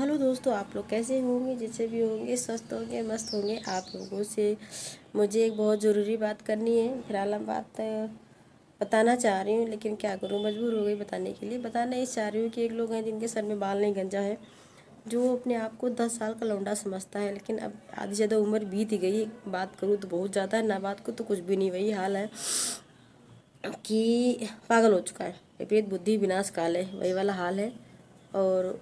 Hello दोस्तों, आप लोग कैसे होंगे? जैसे भी होंगे, स्वस्थ होंगे, मस्त होंगे। आप लोगों से मुझे एक बहुत ज़रूरी बात करनी है। फिलहाल हम बात बताना चाह रही हूँ, लेकिन क्या करूँ, मजबूर हो गई बताने के लिए। बताना इस चाह रही हूँ कि एक लोग हैं जिनके सर में बाल नहीं गंजा है, जो अपने आप को 10 साल का लौंडा समझता है, लेकिन अब आधी ज़्यादा उम्र बीत ही गई। बात करूँ तो बहुत ज़्यादा है, ना बात को तो कुछ भी नहीं। वही हाल है कि पागल हो चुका है। विपरीत बुद्धि विनाश काल है, वही वाला हाल है। और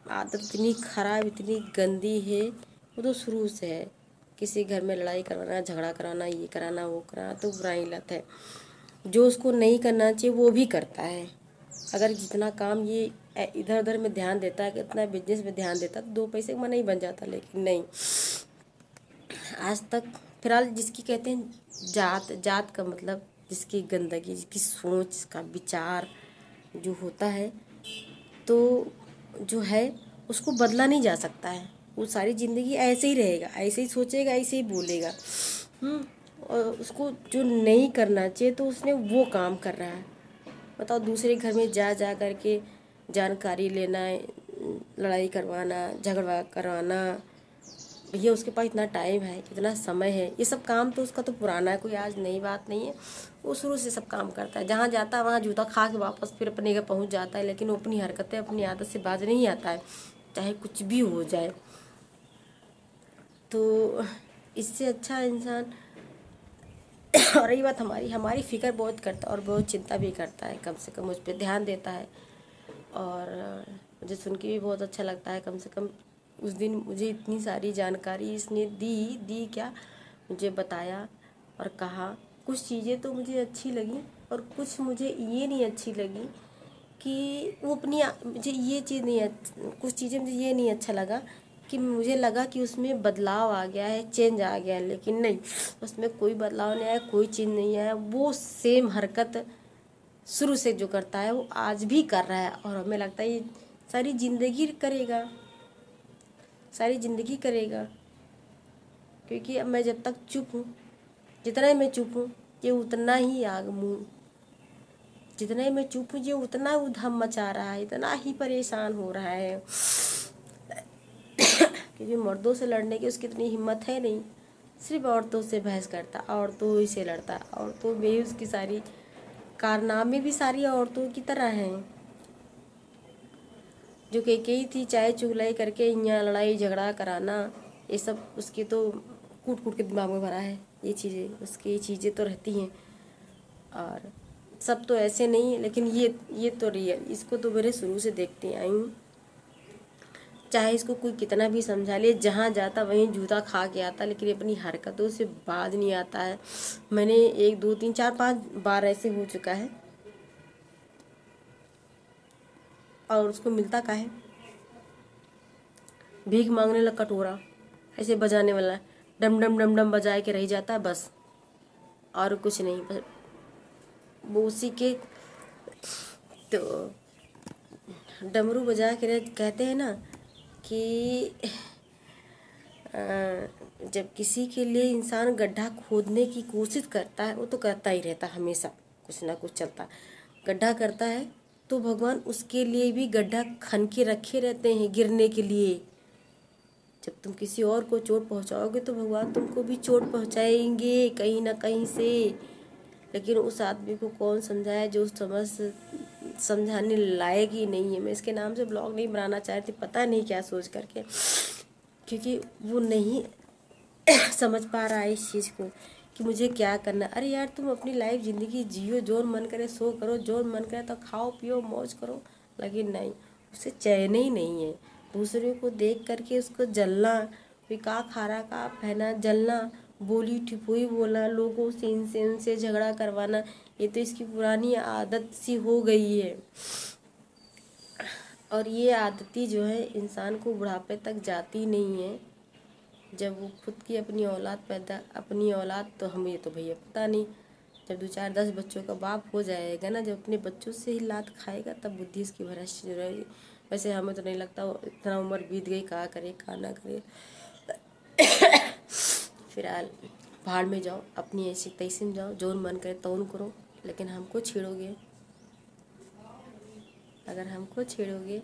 आदत इतनी खराब, इतनी गंदी है, वो तो शुरू से है। किसी घर में लड़ाई करवाना, झगड़ा कराना, ये कराना, वो कराना, तो बुराई लत है। जो उसको नहीं करना चाहिए वो भी करता है। अगर जितना काम ये इधर उधर में ध्यान देता है, कितना बिजनेस में ध्यान देता, तो 2 पैसे का नहीं बन जाता। लेकिन नहीं, आज तक फिलहाल जिसकी कहते हैं जात, जात का मतलब जिसकी गंदगी, जिसकी सोच, जिसका विचार जो होता है, तो जो है उसको बदला नहीं जा सकता है। वो सारी ज़िंदगी ऐसे ही रहेगा, ऐसे ही सोचेगा, ऐसे ही बोलेगा। और उसको जो नहीं करना चाहिए तो उसने वो काम कर रहा है। बताओ, दूसरे घर में जा जा करके जानकारी लेना, लड़ाई करवाना, झगड़ा करवाना। भैया उसके पास इतना टाइम है, इतना समय है, ये सब काम तो उसका तो पुराना है, कोई आज नई बात नहीं है। वो शुरू से सब काम करता है। जहाँ जाता है वहाँ जूता खा के वापस फिर अपने घर पहुँच जाता है, लेकिन वो अपनी हरकतें, अपनी आदत से बाज नहीं आता है, चाहे कुछ भी हो जाए। तो इससे अच्छा इंसान और रही बात हमारी हमारी फिक्र बहुत करता है और बहुत चिंता भी करता है, कम से कम मुझ पर ध्यान देता है। और मुझे सुन के भी बहुत अच्छा लगता है। कम से कम उस दिन मुझे इतनी सारी जानकारी इसने दी क्या, मुझे बताया और कहा। कुछ चीज़ें तो मुझे अच्छी लगी और कुछ मुझे ये नहीं अच्छी लगी कि वो अपनी मुझे ये चीज़ नहीं, कुछ चीज़ें मुझे ये नहीं अच्छा लगा कि मुझे लगा कि उसमें बदलाव आ गया है, चेंज आ गया है, लेकिन नहीं, उसमें कोई बदलाव नहीं आया, कोई चेंज नहीं आया। वो सेम हरकत शुरू से जो करता है वो आज भी कर रहा है। और हमें लगता है ये सारी ज़िंदगी करेगा, सारी ज़िंदगी करेगा। क्योंकि अब मैं जब तक चुप हूँ, जितना ही मैं चुप हूँ, ये उतना ही आग मुँह, जितना ही मैं चुप हूँ ये उतना उधम मचा रहा है, इतना ही परेशान हो रहा है। क्योंकि मर्दों से लड़ने की उसकी इतनी हिम्मत है नहीं, सिर्फ औरतों से बहस करता, औरतों ही से लड़ता। औरतों में उसकी सारी कारनामे भी सारी औरतों की तरह हैं। जो कई थी चाय चुगलाई करके यहाँ लड़ाई झगड़ा कराना, ये सब उसके तो कूट कूट के दिमाग में भरा है। ये चीज़ें उसकी, ये चीज़ें तो रहती हैं। और सब तो ऐसे नहीं है, लेकिन ये तो रियल, इसको तो मेरे शुरू से देखती आई हूँ। चाहे इसको कोई कितना भी समझा ले, जहाँ जाता वहीं जूता खा के आता, लेकिन अपनी हरकतों से बाज नहीं आता है। मैंने 1 2 3 4 5 बार ऐसे हो चुका है। और उसको मिलता क्या है? भीख मांगने लगा कटोरा, ऐसे बजाने वाला, डम डम डम डम बजा के रह जाता है बस, और कुछ नहीं। बस वो उसी के तो डमरू बजा के कहते हैं ना कि जब किसी के लिए इंसान गड्ढा खोदने की कोशिश करता है, वो तो करता ही रहता, हमेशा कुछ ना कुछ चलता। गड्ढा करता है तो भगवान उसके लिए भी गड्ढा खन के रखे रहते हैं गिरने के लिए। जब तुम किसी और को चोट पहुंचाओगे तो भगवान तुमको भी चोट पहुंचाएंगे कहीं ना कहीं से। लेकिन उस आदमी को कौन समझाए जो समझाने लायक ही नहीं है। मैं इसके नाम से ब्लॉग नहीं बनाना चाहती, पता नहीं क्या सोच करके, क्योंकि वो नहीं समझ पा रहा है इस चीज़ को कि मुझे क्या करना। अरे यार, तुम अपनी लाइफ ज़िंदगी जियो, जो मन करे सो करो, जो मन करे तो खाओ पियो मौज करो, लेकिन नहीं, उसे चैन ही नहीं है। दूसरे को देख करके उसको जलना, कोई का खा रहा का पहना, जलना, बोली ठिपोई बोलना, लोगों से इनसे झगड़ा करवाना, ये तो इसकी पुरानी आदत सी हो गई है। और ये आदती जो है इंसान को बुढ़ापे तक जाती नहीं है। जब वो खुद की अपनी औलाद तो हमें तो भैया पता नहीं, जब 2 4 10 बच्चों का बाप हो जाएगा ना, जब अपने बच्चों से ही लात खाएगा, तब बुद्धि इसकी भ्रष्ट रहेगी। वैसे हमें तो नहीं लगता, इतना उम्र बीत गई, कहाँ करे कहाँ ना करे। फिलहाल भाड़ में जाओ, अपनी ऐसी तैसी में जाओ, जो मन करे तौन करो, लेकिन हमको छेड़ोगे, अगर हमको छेड़ोगे